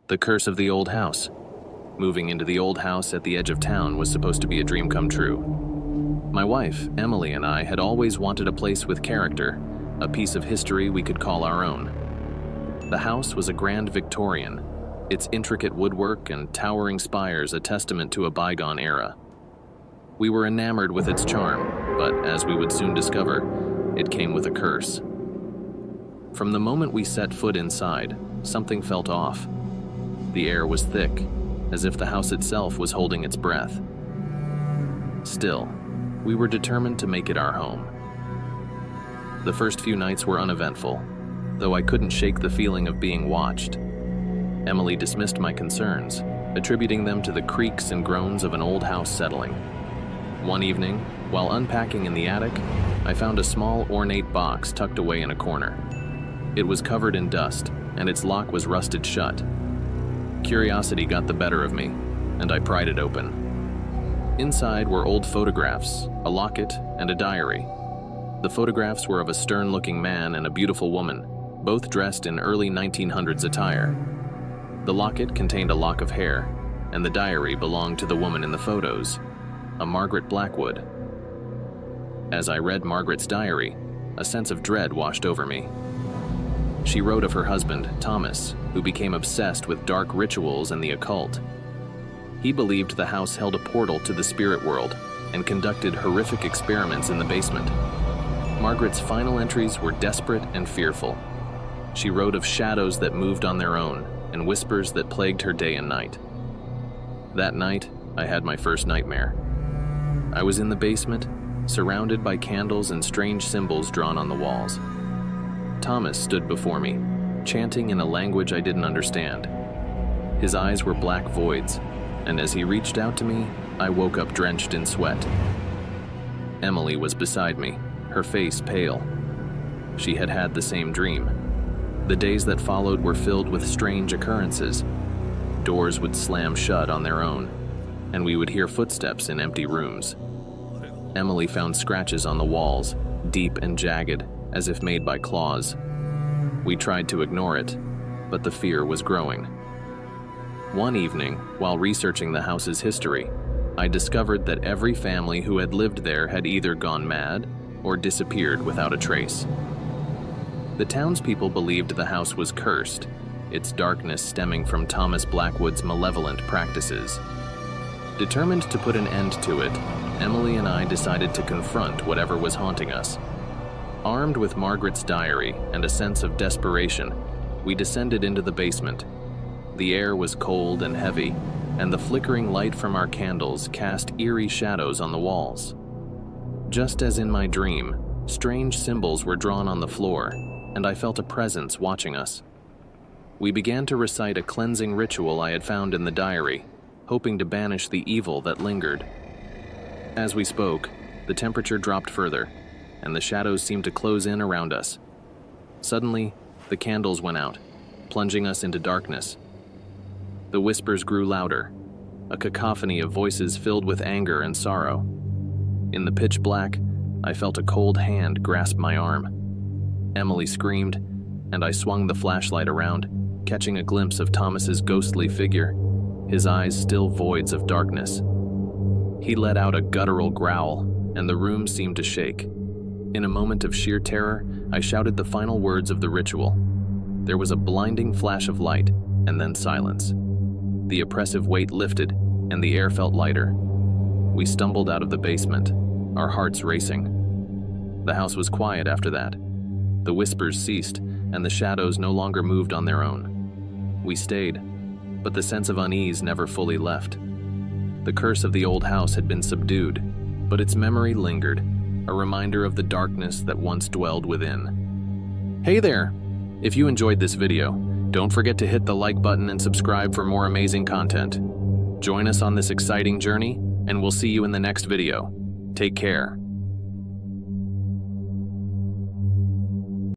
The curse of the old house. Moving into the old house at the edge of town was supposed to be a dream come true. My wife, Emily, and I had always wanted a place with character, a piece of history we could call our own. The house was a grand Victorian, its intricate woodwork and towering spires a testament to a bygone era. We were enamored with its charm, but as we would soon discover, it came with a curse. From the moment we set foot inside, something felt off. The air was thick, as if the house itself was holding its breath. Still, we were determined to make it our home. The first few nights were uneventful, though I couldn't shake the feeling of being watched. Emily dismissed my concerns, attributing them to the creaks and groans of an old house settling. One evening, while unpacking in the attic, I found a small ornate box tucked away in a corner. It was covered in dust, and its lock was rusted shut. Curiosity got the better of me, and I pried it open. Inside were old photographs, a locket, and a diary. The photographs were of a stern-looking man and a beautiful woman, both dressed in early 1900s attire. The locket contained a lock of hair, and the diary belonged to the woman in the photos, a Margaret Blackwood. As I read Margaret's diary, a sense of dread washed over me. She wrote of her husband, Thomas, who became obsessed with dark rituals and the occult. He believed the house held a portal to the spirit world and conducted horrific experiments in the basement. Margaret's final entries were desperate and fearful. She wrote of shadows that moved on their own and whispers that plagued her day and night. That night, I had my first nightmare. I was in the basement, surrounded by candles and strange symbols drawn on the walls. Thomas stood before me, chanting in a language I didn't understand. His eyes were black voids, and as he reached out to me, I woke up drenched in sweat. Emily was beside me, her face pale. She had had the same dream. The days that followed were filled with strange occurrences. Doors would slam shut on their own, and we would hear footsteps in empty rooms. Emily found scratches on the walls, deep and jagged, as if made by claws. We tried to ignore it, but the fear was growing. One evening, while researching the house's history, I discovered that every family who had lived there had either gone mad or disappeared without a trace. The townspeople believed the house was cursed, its darkness stemming from Thomas Blackwood's malevolent practices. Determined to put an end to it, Emily and I decided to confront whatever was haunting us. Armed with Margaret's diary and a sense of desperation, we descended into the basement. The air was cold and heavy, and the flickering light from our candles cast eerie shadows on the walls. Just as in my dream, strange symbols were drawn on the floor, and I felt a presence watching us. We began to recite a cleansing ritual I had found in the diary, hoping to banish the evil that lingered. As we spoke, the temperature dropped further, and the shadows seemed to close in around us. Suddenly, the candles went out, plunging us into darkness. The whispers grew louder, a cacophony of voices filled with anger and sorrow. In the pitch black, I felt a cold hand grasp my arm. Emily screamed, and I swung the flashlight around, catching a glimpse of Thomas's ghostly figure, his eyes still voids of darkness. He let out a guttural growl, and the room seemed to shake. In a moment of sheer terror, I shouted the final words of the ritual. There was a blinding flash of light, and then silence. The oppressive weight lifted, and the air felt lighter. We stumbled out of the basement, our hearts racing. The house was quiet after that. The whispers ceased, and the shadows no longer moved on their own. We stayed, but the sense of unease never fully left. The curse of the old house had been subdued, but its memory lingered, a reminder of the darkness that once dwelled within. Hey there! If you enjoyed this video, don't forget to hit the like button and subscribe for more amazing content. Join us on this exciting journey, and we'll see you in the next video. Take care.